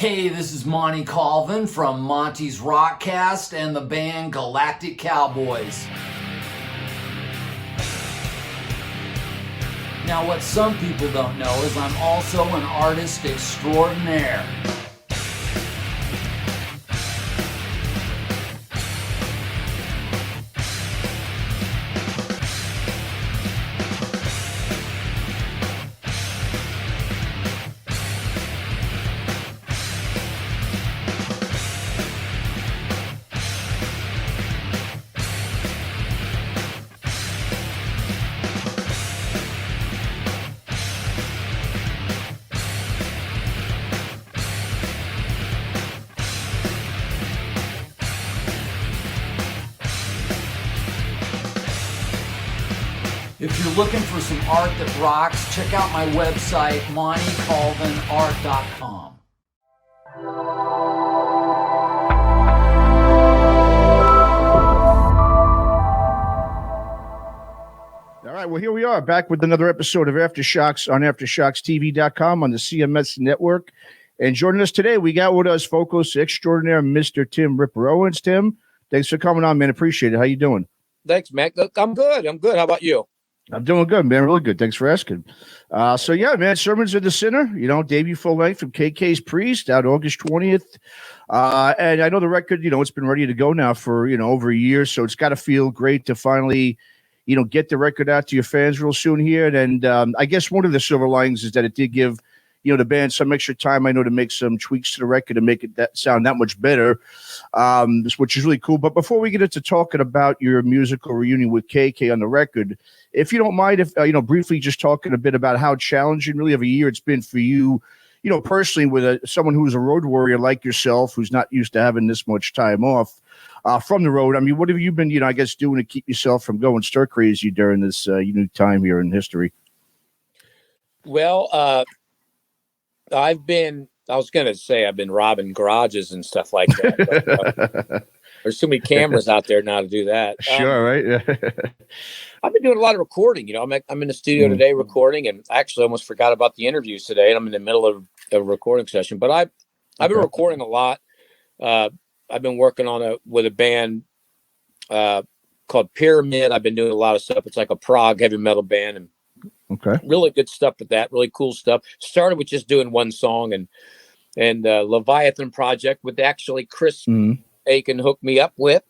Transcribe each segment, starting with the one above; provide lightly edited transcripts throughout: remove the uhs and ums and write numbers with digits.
Hey, this is Monty Colvin from Monty's Rockcast and the band Galactic Cowboys. Now, what some people don't know is I'm also an artist extraordinaire. If you're looking for some art that rocks, check out my website, montycolvinart.com. All right, well, here we are back with another episode of Aftershocks on AftershocksTV.com on the CMS network. And joining us today, we got with us vocalist extraordinaire, Mr. Tim Ripper Owens. Tim, thanks for coming on, man. Appreciate it. How you doing? Thanks, Mac. I'm good. How about you? I'm doing good, man. Really good. Thanks for asking. So, yeah, man, Sermons of the Sinner, debut full length from KK's Priest out August 20th. And I know the record, it's been ready to go now for, over a year. So it's got to feel great to finally, get the record out to your fans real soon here. And I guess one of the silver linings is that it did give, the band some extra time, I know, to make some tweaks to the record to make it sound that much better, which is really cool. But before we get into talking about your musical reunion with KK on the record, if you don't mind, if briefly just talking a bit about how challenging really of a year it's been for you, personally, with someone who's a road warrior like yourself, who's not used to having this much time off from the road. I mean, what have you been, doing to keep yourself from going stir crazy during this unique time here in history? Well, I've been robbing garages and stuff like that. But, there's too many cameras out there now to do that. Sure, right? I've been doing a lot of recording. I'm in the studio today recording, and I actually almost forgot about the interviews today. And I'm in the middle of a recording session, but I've been recording a lot. I've been working with a band called Pyramid. I've been doing a lot of stuff. It's like a prog heavy metal band, and really good stuff with that. Really cool stuff. Started with just doing one song, and Leviathan Project with actually Chris Aiken hooked me up with.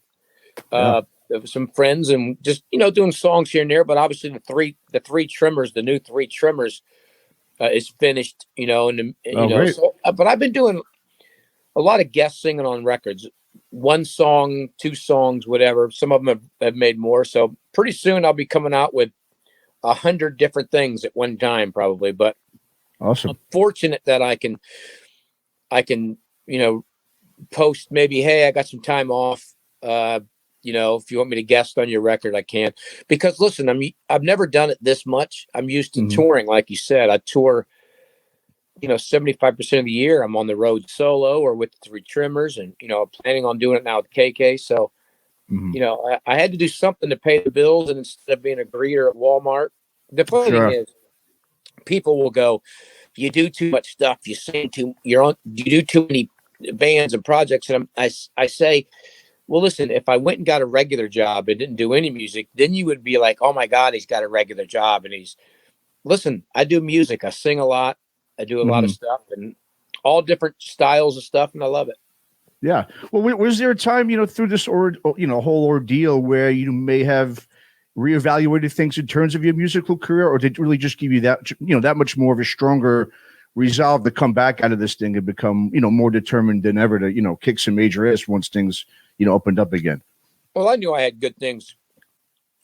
Some friends and just doing songs here and there, but obviously the new three trimmers is finished, but I've been doing a lot of guest singing on records, one song, two songs, whatever. Some of them have made more, so pretty soon I'll be coming out with 100 different things at one time, probably. But awesome. I'm fortunate that I can post maybe, hey, I got some time off, if you want me to guest on your record, I can. Because listen, I've never done it this much. I'm used to touring, like you said. I tour, 75% of the year. I'm on the road solo or with the Three Trimmers, and planning on doing it now with KK. So, I had to do something to pay the bills, and instead of being a greeter at Walmart, the funny thing is, people will go, "You do too much stuff. You do too many bands and projects," and I say, well, listen, if I went and got a regular job and didn't do any music, then you would be like, oh my God, he's got a regular job. And listen, I do music. I sing a lot. I do a lot of stuff and all different styles of stuff. And I love it. Yeah. Well, was there a time, through this whole ordeal where you may have reevaluated things in terms of your musical career, or did it really just give you that, that much more of a stronger resolve to come back out of this thing and become, more determined than ever to, kick some major ass once things, opened up again? Well, I knew I had good things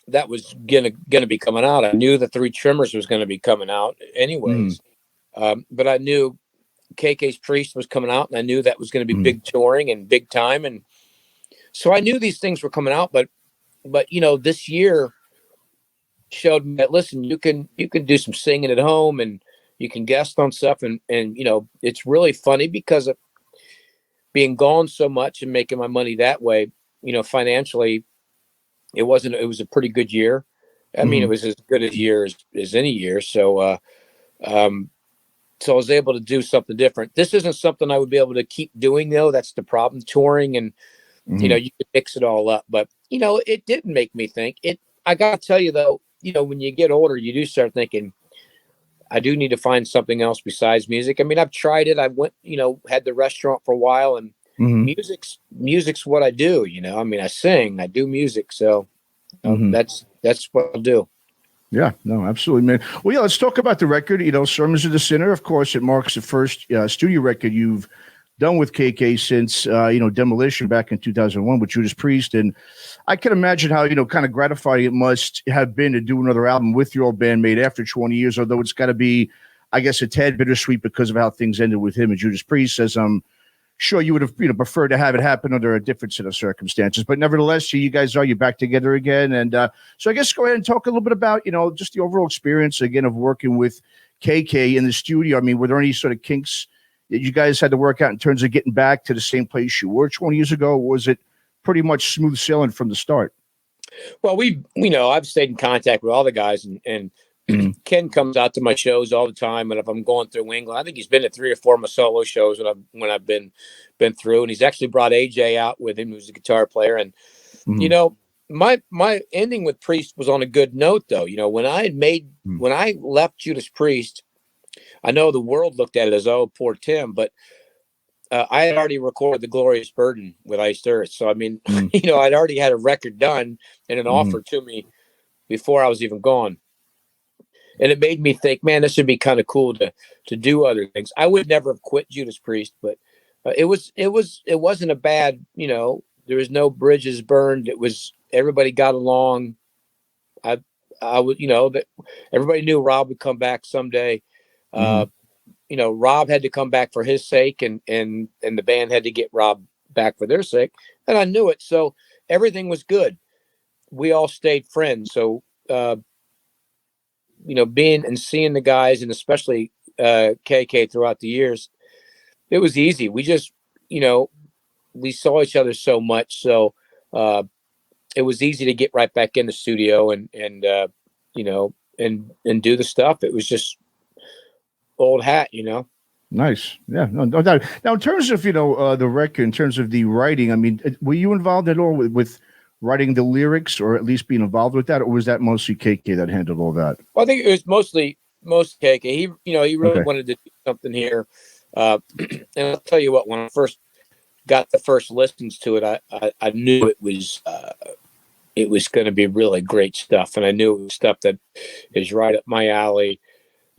that was gonna be coming out. I knew the Three Trimmers was going to be coming out anyways. But I knew KK's Priest was coming out, and I knew that was going to be big touring and big time. And so I knew these things were coming out, but this year showed me that, listen, you can do some singing at home, and you can guest on stuff. And it's really funny because of being gone so much and making my money that way, financially, it was a pretty good year. I mean, it was as good a year as any year. So, So I was able to do something different. This isn't something I would be able to keep doing, though. That's the problem. Touring and, you can mix it all up. But, it didn't make me think. I got to tell you, though, when you get older, you do start thinking, I do need to find something else besides music. I mean, I've tried it. I went, had the restaurant for a while, and music's what I do. I mean, I sing, I do music. So that's what I'll do. Yeah, no, absolutely, man. Well, yeah, let's talk about the record. Sermons of the Sinner. Of course, it marks the first studio record you've done with KK since, Demolition back in 2001 with Judas Priest. And I can imagine how, kind of gratifying it must have been to do another album with your old bandmate after 20 years, although it's got to be, I guess, a tad bittersweet because of how things ended with him and Judas Priest, as I'm sure you would have, preferred to have it happen under a different set of circumstances. But nevertheless, you guys you're back together again. And so I guess go ahead and talk a little bit about, just the overall experience, again, of working with KK in the studio. I mean, were there any sort of kinks that you guys had to work out in terms of getting back to the same place you were 20 years ago? Or was it pretty much smooth sailing from the start? Well, I've stayed in contact with all the guys, and Ken comes out to my shows all the time. And if I'm going through England, I think he's been at 3 or 4 of my solo shows when I've been through. And he's actually brought AJ out with him, who's a guitar player. And my ending with Priest was on a good note, though. When I left Judas Priest, I know the world looked at it as, oh, poor Tim, but I had already recorded The Glorious Burden with Iced Earth. So, I mean, I'd already had a record done and an offer to me before I was even gone. And it made me think, man, this would be kind of cool to do other things. I would never have quit Judas Priest, but it wasn't a bad, there was no bridges burned. It was, everybody got along. I would, that everybody knew Rob would come back someday. Rob had to come back for his sake, and the band had to get Rob back for their sake. And I knew it. So everything was good. We all stayed friends. So, being and seeing the guys, and especially KK throughout the years, it was easy. We just, we saw each other so much. So it was easy to get right back in the studio and do the stuff. It was just old hat, Nice. Yeah, no doubt. Now, in terms of, the record, in terms of the writing, I mean, were you involved at all with writing the lyrics, or at least being involved with that, or was that mostly KK that handled all that? Well, I think it was mostly KK. He really wanted to do something here. And I'll tell you what, when I first got the first listens to it, I knew it was going to be really great stuff. And I knew it was stuff that is right up my alley.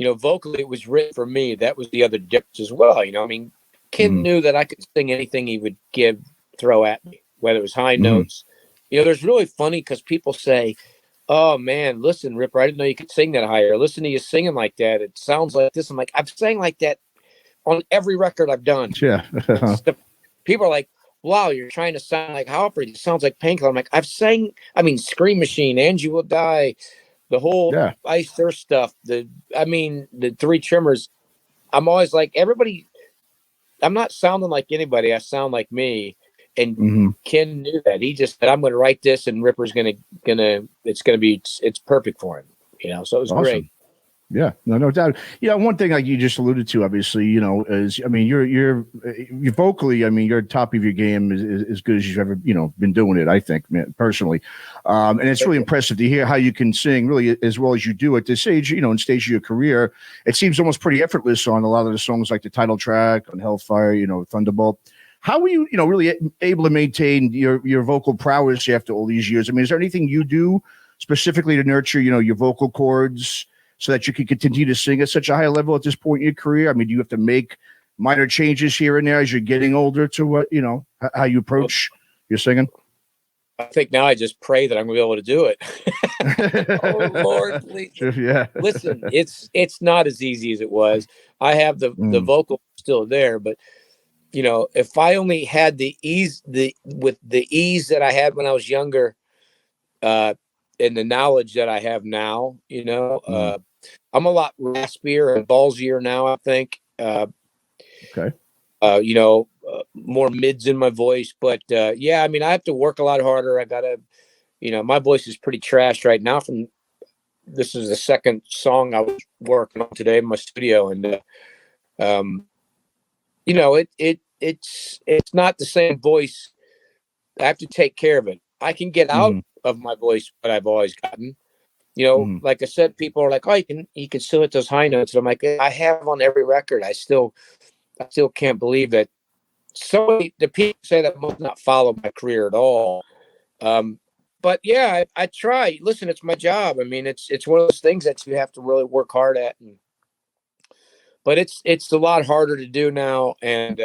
Vocally, it was written for me. That was the other difference as well. I mean, Ken knew that I could sing anything he would throw at me, whether it was high notes. There's really funny because people say, oh, man, listen, Ripper, I didn't know you could sing that higher. Listen to you singing like that. It sounds like this. I'm like, I've sang like that on every record I've done. Yeah. People are like, wow, you're trying to sound like Halford. It sounds like Painkiller. I'm like, Scream Machine, Angie Will Die, the whole Iced Earth stuff, the 3 Trimmers. I'm always like, everybody, I'm not sounding like anybody. I sound like me. And Ken knew that. He just said, I'm going to write this, and Ripper's it's perfect for him. So it was great. Yeah, no doubt. One thing like you just alluded to, obviously, is, I mean, you're vocally, I mean, you're top of your game as good as you've ever, been doing it, I think, man, personally. And it's really impressive to hear how you can sing really as well as you do at this age, in stage of your career. It seems almost pretty effortless on a lot of the songs, like the title track on Hellfire, Thunderbolt. How were you, really able to maintain your vocal prowess after all these years? I mean, is there anything you do specifically to nurture, your vocal cords so that you can continue to sing at such a high level at this point in your career? I mean, do you have to make minor changes here and there as you're getting older to what, how you approach your singing? I think now I just pray that I'm going to be able to do it. Oh, Lord, please. Yeah. Listen, it's not as easy as it was. I have the vocal still there, but if I only had the ease that I had when I was younger, and the knowledge that I have now, I'm a lot raspier and ballsier now, I think. Okay. More mids in my voice, but I have to work a lot harder. I gotta, my voice is pretty trashed right now. This is the second song I was working on today in my studio, and You know, it's not the same voice. I have to take care of it. I can get out of my voice what I've always gotten. You know, like I said, people are like, "Oh, you can still hit those high notes." And I'm like, I have on every record. I still can't believe that. The people say that must not follow my career at all. But yeah, I try. Listen, it's my job. I mean, it's one of those things that you have to really work hard at. But it's a lot harder to do now. And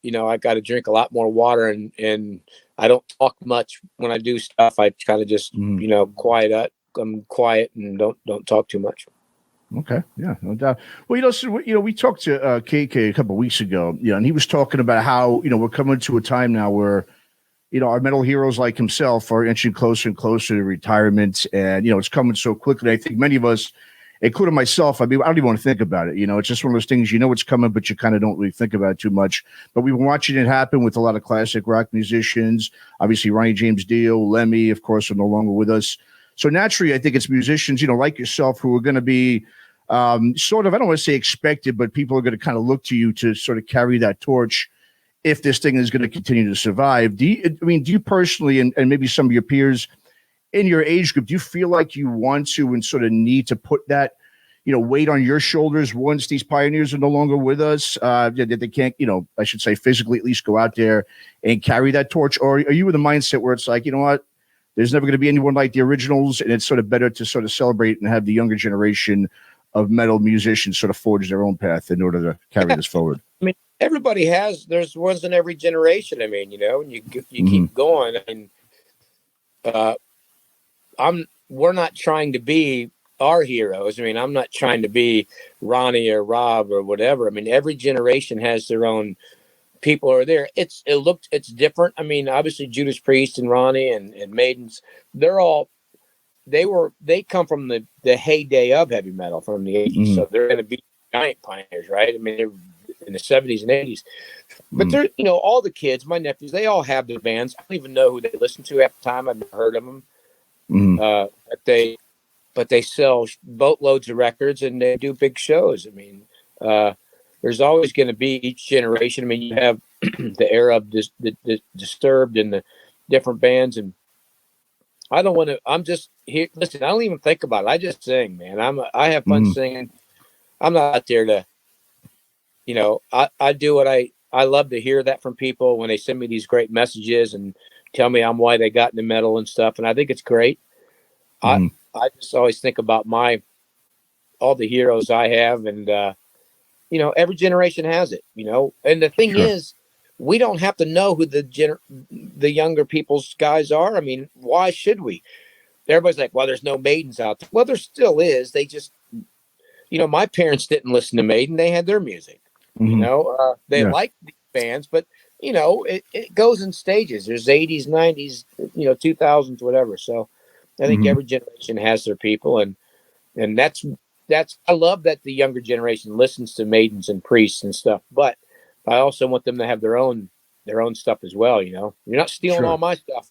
you know, I got to drink a lot more water, and I don't talk much when I do stuff. I kind of just you know I'm quiet and don't talk too much. Okay, yeah, no doubt. Well, we talked to KK a couple of weeks ago, and he was talking about how we're coming to a time now where our metal heroes like himself are inching closer and closer to retirement, and it's coming so quickly. I think many of us, including myself, I mean, I don't even want to think about it. It's just one of those things it's coming, but you kind of don't really think about it too much. But we've been watching it happen with a lot of classic rock musicians. Obviously, Ronnie James Dio, Lemmy, of course, are no longer with us. So naturally, I think it's musicians, like yourself, who are going to be sort of, I don't want to say expected, but people are going to kind of look to you to sort of carry that torch if this thing is going to continue to survive. Do you personally, and maybe some of your peers in your age group, do you feel like you want to and sort of need to put that, weight on your shoulders once these pioneers are no longer with us, that they can't, I should say physically at least go out there and carry that torch? Or are you with a mindset where it's like, you know what, there's never going to be anyone like the originals, and it's sort of better to sort of celebrate and have the younger generation of metal musicians sort of forge their own path in order to carry this forward? I mean, everybody there's ones in every generation. I mean, and you keep going. And we're not trying to be our heroes. I mean, I'm not trying to be Ronnie or Rob or whatever. I mean, every generation has their own people are there. It's different. I mean, obviously Judas Priest and Ronnie and Maidens, they come from the heyday of heavy metal from the 80s. So they're going to be giant pioneers, right? I mean, they're in the 70s and 80s. But they're, all the kids, my nephews, they all have their bands. I don't even know who they listen to at the time. I've never heard of them. But they sell boatloads of records and they do big shows. I mean, there's always going to be each generation. I mean, you have the era of the Disturbed and the different bands, and I don't want to. I'm just here. Listen, I don't even think about it. I just sing, man. I have fun singing. I'm not out there to, I do what I love to hear that from people when they send me these great messages and tell me why they got into metal and stuff, and I think it's great. I just always think about all the heroes I have, and every generation has it, And the thing is, we don't have to know who the younger people's guys are. I mean, why should we? Everybody's like, well, there's no Maidens out there. Well, there still is. They just, my parents didn't listen to Maiden. They had their music. They liked these bands, but it goes in stages. There's 80s, 90s, 2000s, whatever. So I think every generation has their people, and that's I love that the younger generation listens to Maidens and Priests and stuff, but I also want them to have their own stuff as well. You're not stealing all my stuff.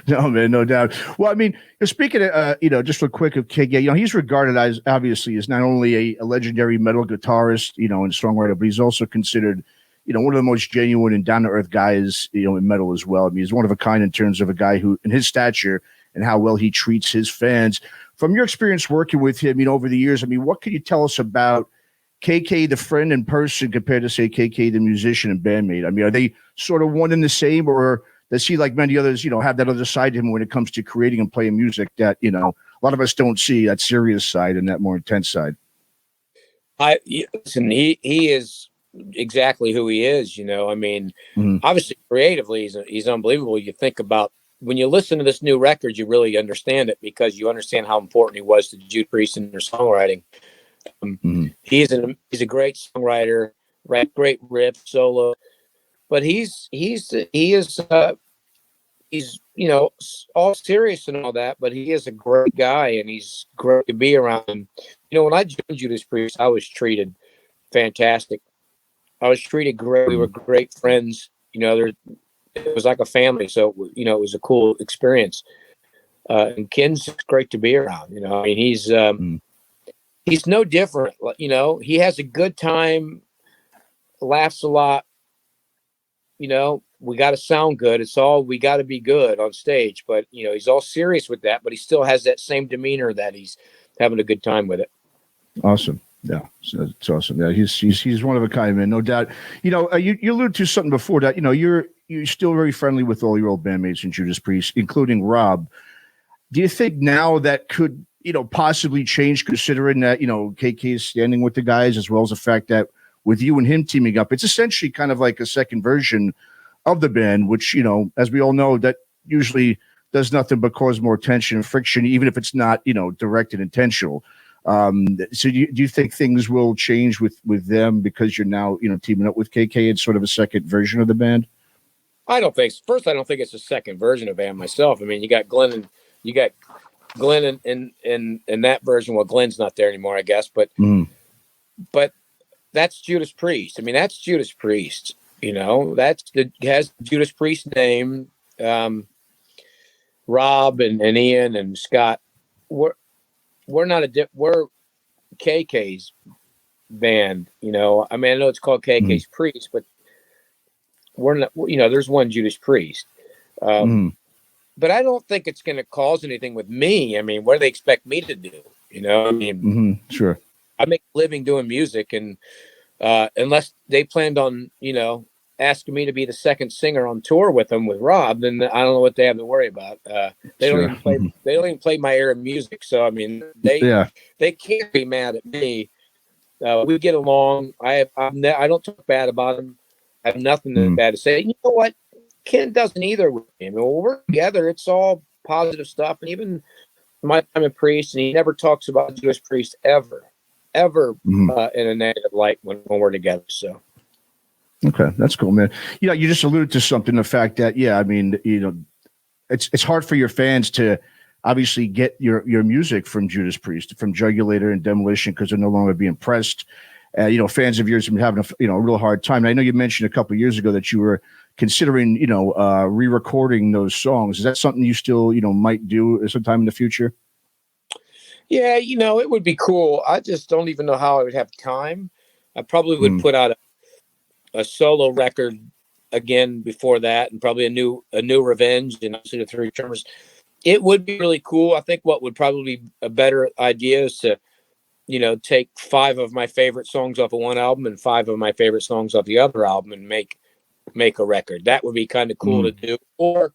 No, man, no doubt. Well, I mean, speaking of, just real quick of KK, he's regarded as obviously as not only a legendary metal guitarist, and songwriter, but he's also considered, one of the most genuine and down to earth guys, in metal as well. I mean, he's one of a kind in terms of a guy who, in his stature and how well he treats his fans. From your experience working with him, over the years, I mean, what can you tell us about KK, the friend in person, compared to, say, KK, the musician and bandmate? I mean, are they sort of one and the same, or does he, like many others, have that other side to him when it comes to creating and playing music that, a lot of us don't see, that serious side and that more intense side? Listen, he is exactly who he is. I mean, obviously creatively, he's unbelievable. You think about, when you listen to this new record, you really understand it, because you understand how important he was to Judas Priest and their songwriting. He's a great songwriter, right? Great riff solo, but he's all serious and all that, but he is a great guy and he's great to be around. When I joined Judas Priest, I was treated fantastic. I was treated great. We were great friends. It was like a family. So, it was a cool experience. And Ken's great to be around. I mean, he's no different. You know, he has a good time, laughs a lot. You know, we got to sound good. We got to be good on stage. But, you know, he's all serious with that, but he still has that same demeanor that he's having a good time with it. Awesome. Yeah, so it's awesome. Yeah, he's one of a kind, man, no doubt. You know, you alluded to something before that. You know, you're still very friendly with all your old bandmates in Judas Priest, including Rob. Do you think now that could, you know, possibly change, considering that, you know, KK is standing with the guys, as well as the fact that with you and him teaming up, it's essentially kind of like a second version of the band, which, you know, as we all know, that usually does nothing but cause more tension and friction, even if it's not, you know, direct and intentional. So do you think things will change with them because you're now, you know, teaming up with KK and sort of a second version of the band? I don't think I don't think it's a second version of band myself. I mean, you got Glenn in that version. Well, Glenn's not there anymore, I guess, but that's Judas Priest. I mean, that's Judas Priest, you know, has the Judas Priest name. Rob and Ian and Scott, we're KK's band, you know. I mean, I know it's called KK's Priest, but we're not, you know, there's one Judas Priest. But I don't think it's going to cause anything with me. I mean, what do they expect me to do? You know, I mean, sure. I make a living doing music, and unless they planned on, you know, asking me to be the second singer on tour with them with Rob, then I don't know what they have to worry about. They don't even play my era of music. So, I mean, they can't be mad at me. We get along. I don't talk bad about them. I have nothing bad to say. You know what? Ken doesn't either with me. I mean, when we're together, it's all positive stuff. And even my time in Priest, and he never talks about Judas Priest ever in a negative light when we're together. So. Okay, that's cool, man. You know, you just alluded to something, the fact that, yeah, I mean, you know, it's hard for your fans to obviously get your music from Judas Priest, from Jugulator and Demolition, because they're no longer being pressed. You know, fans of yours have been having a real hard time. And I know you mentioned a couple of years ago that you were considering, you know, re-recording those songs. Is that something you still, you know, might do sometime in the future? Yeah, you know, it would be cool. I just don't even know how I would have time. I probably would put out a solo record again before that, and probably a new Revenge, and obviously the Three Tremors. It would be really cool. I think what would probably be a better idea is to, you know, take 5 of my favorite songs off of one album and 5 of my favorite songs off the other album and make a record. That would be kind of cool to do. Or,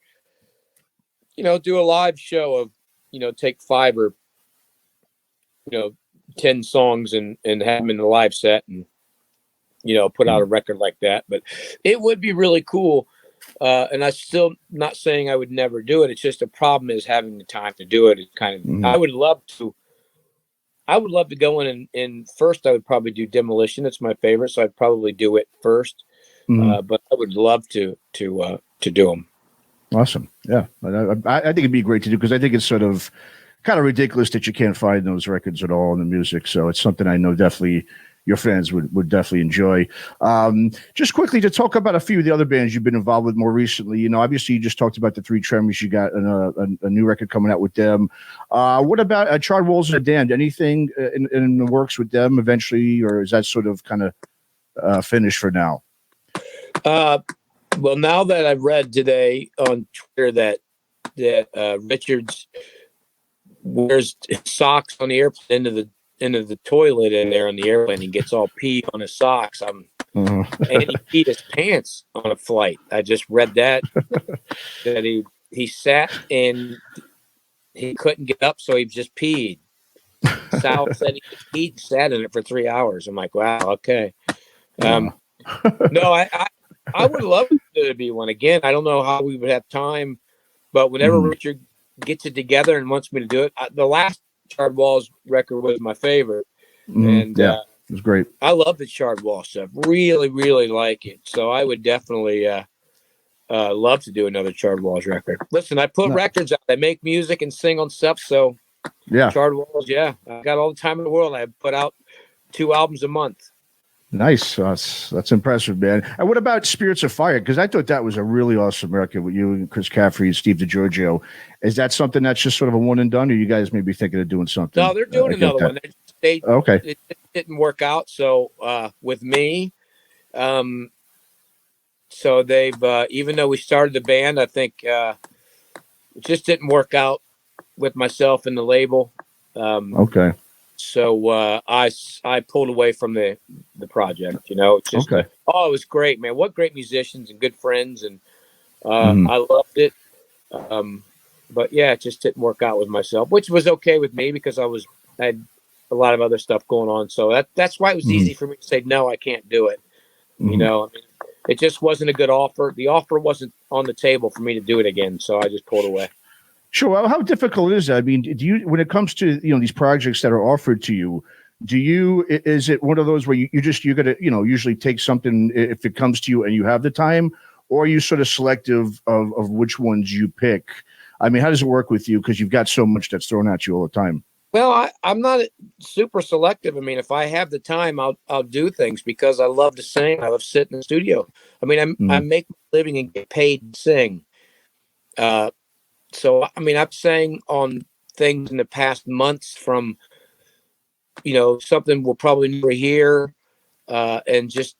you know, do a live show of, you know, take 5 or, you know, 10 songs and have them in the live set and, you know, put out a record like that. But it would be really cool. And I'm still not saying I would never do it. It's just the problem is having the time to do it. It's kind of, I would love to go in and first I would probably do Demolition. It's my favorite. So I'd probably do it first. But I would love to do them. Awesome. Yeah. I think it'd be great to do, because I think it's sort of kind of ridiculous that you can't find those records at all in the music. So it's something I know definitely your fans would definitely enjoy. Just quickly to talk about a few of the other bands you've been involved with more recently. You know, obviously you just talked about the Three Tremors. You got a new record coming out with them. What about Charred Walls and the Damned? Anything in the works with them eventually, or is that sort of kind of finished for now? Well, now that I've read today on Twitter that Richards wears socks on the airplane into the toilet in there on the airplane, he gets all pee on his socks. And he peed his pants on a flight. I just read that he sat and he couldn't get up, so he just peed. Sal said he sat in it for 3 hours. I'm like, wow, okay. No, I would love to be one again. I don't know how we would have time, but whenever Richard gets it together and wants me to do it, the last Charred Walls record was my favorite. And it was great. I love the Charred Walls stuff. Really, really like it. So I would definitely love to do another Charred Walls record. Listen, I put records out. I make music and sing on stuff. So yeah, Charred Walls, yeah. I got all the time in the world. I put out 2 albums a month. Nice. That's impressive, man. And what about Spirits of Fire? Because I thought that was a really awesome record with you and Chris Caffrey and Steve DiGiorgio. Is that something that's just sort of a one and done, or you guys may be thinking of doing something? No, they're doing another one. Okay. it didn't work out. So with me, so they've even though we started the band, I think it just didn't work out with myself and the label. Okay. So I pulled away from the project. You know, it's just Okay. it was great, man. What great musicians and good friends, and Mhm. I loved it. But yeah, it just didn't work out with myself, which was okay with me because I had a lot of other stuff going on. So that's why it was easy for me to say no, I can't do it. You know, I mean, it just wasn't a good offer. The offer wasn't on the table for me to do it again, so I just pulled away. Sure. Well, how difficult is that? I mean, do you, when it comes to, these projects that are offered to you, is it one of those where you're going to, usually take something if it comes to you and you have the time, or are you sort of selective of which ones you pick? I mean, how does it work with you? Because you've got so much that's thrown at you all the time. Well, I'm not super selective. I mean, if I have the time, I'll do things because I love to sing. I love sitting in the studio. I mean, I make a living and get paid to sing. So, I mean, I've sang on things in the past months from, something we'll probably never hear, and just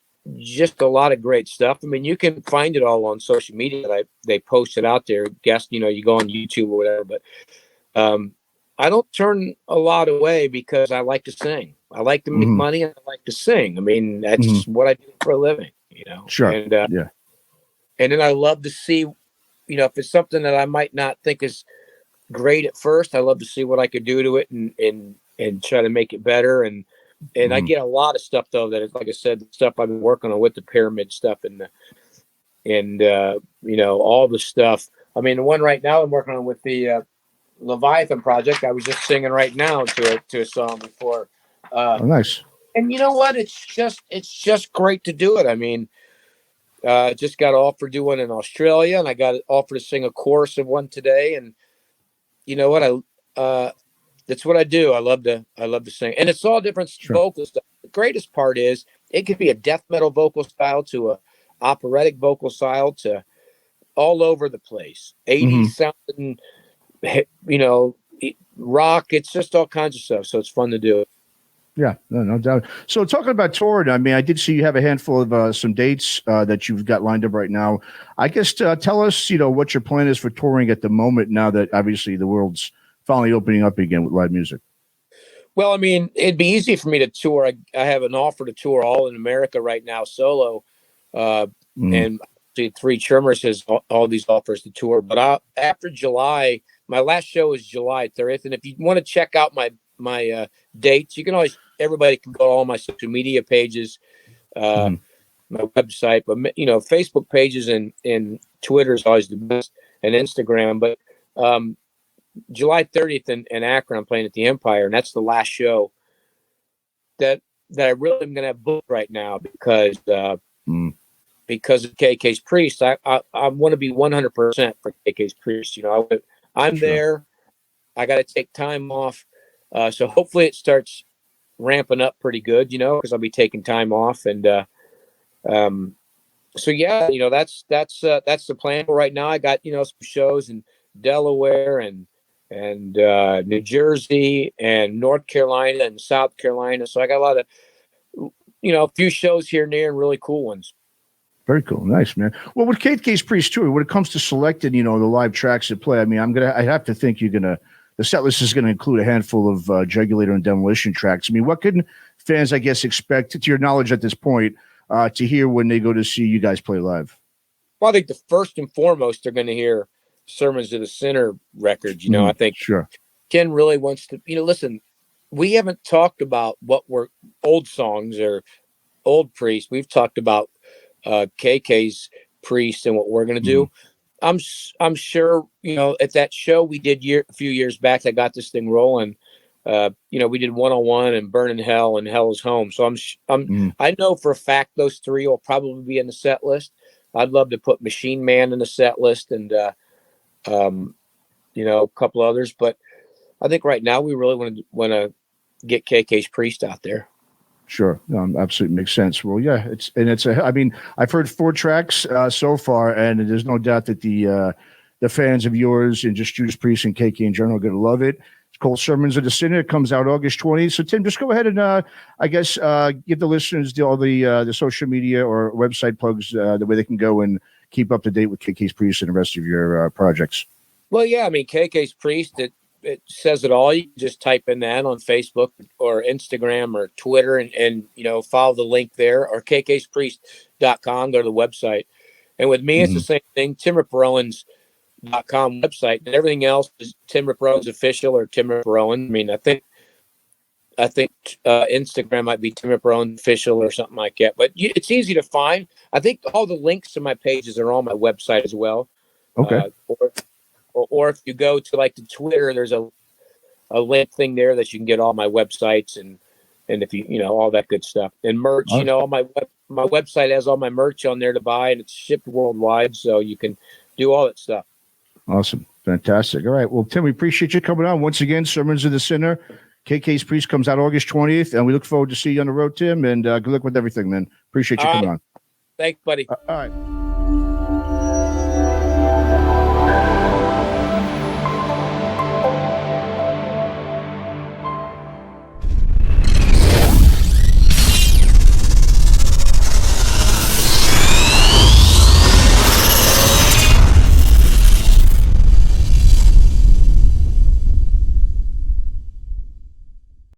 a lot of great stuff. I mean, you can find it all on social media. They post it out there. Guess, you go on YouTube or whatever. But I don't turn a lot away because I like to sing. I like to make money and I like to sing. I mean, that's what I do for a living, Sure. And, yeah. And then I love to see, if it's something that I might not think is great at first, I love to see what I could do to it and try to make it better. And I get a lot of stuff though that is, like I said, the stuff I've been working on with the pyramid stuff and all the stuff. I mean, the one right now I'm working on with the Leviathan project, I was just singing right now to a song before. Nice. And you know what? It's just great to do it. I mean, just got offered to do one in Australia, and I got offered to sing a chorus of one today. And you know what? That's what I do. I love to sing, and it's all different vocal stuff. The greatest part is it could be a death metal vocal style to a operatic vocal style to all over the place. 80s sounding, rock. It's just all kinds of stuff. So it's fun to do. Yeah, no doubt. So talking about touring, I mean, I did see you have a handful of some dates that you've got lined up right now. I guess tell us, what your plan is for touring at the moment now that obviously the world's finally opening up again with live music. Well, I mean, it'd be easy for me to tour. I have an offer to tour all in America right now, solo. And Three Tremors has all these offers to tour. But after July, my last show is July 30th. And if you want to check out my dates, you can always, everybody can go to all my social media pages, my website, but Facebook pages and Twitter is always the best, and Instagram. But July 30th in Akron, I'm playing at the Empire, and that's the last show that I really am going to have booked right now because of KK's Priest. I want to be 100% for KK's Priest. I'm there. I got to take time off. So hopefully it starts ramping up pretty good, because I'll be taking time off. And so, yeah, that's the plan right now. I got, some shows in Delaware and New Jersey and North Carolina and South Carolina. So I got a lot of, a few shows here and there and really cool ones. Very cool. Nice, man. Well, with KK's Priest too, when it comes to selecting, the live tracks that play, I mean, I have to think the setlist is going to include a handful of Jugulator and Demolition tracks. I mean, what can fans, I guess, expect, to your knowledge at this point, to hear when they go to see you guys play live? Well, I think the first and foremost, they're going to hear Sermons to the Sinner records. I think Ken really wants to, listen, we haven't talked about what were old songs or old Priest. We've talked about KK's Priest and what we're going to do. I'm sure, at that show we did a few years back that got this thing rolling, we did 101 and Burn in Hell and Hell is Home. So I know for a fact those three will probably be in the set list. I'd love to put Machine Man in the set list and, a couple others, but I think right now we really want to get KK's Priest out there. Sure. Absolutely makes sense. Well, yeah, I mean, I've heard 4 tracks so far, and there's no doubt that the fans of yours and just Judas Priest and KK in general are going to love it. It's called Sermons of the Sinner. It comes out August 20th. So, Tim, just go ahead and, I guess, give the listeners all the social media or website plugs, the way they can go and keep up to date with KK's Priest and the rest of your projects. Well, yeah, I mean, KK's Priest, it says it all. You can just type in that on Facebook or Instagram or Twitter and follow the link there, or kk'spriest.com, go to the website. And with me, it's the same thing, timripperowens.com website, and everything else is Tim Ripper Owens Official or Tim Ripper Owens. I mean, I think Instagram might be Tim Ripper Owens Official or something like that. But it's easy to find. I think all the links to my pages are on my website as well. Okay. Or if you go to like the Twitter, there's a link thing there that you can get all my websites and if you all that good stuff and merch. Awesome. All my website has all my merch on there to buy, and it's shipped worldwide, so you can do all that stuff. Awesome. Fantastic. All right. Well, Tim, we appreciate you coming on once again. Sermons of the Sinner. KK's Priest comes out August 20th, and we look forward to see you on the road, Tim, and good luck with everything, man. Appreciate you coming on. Thanks, buddy. All right.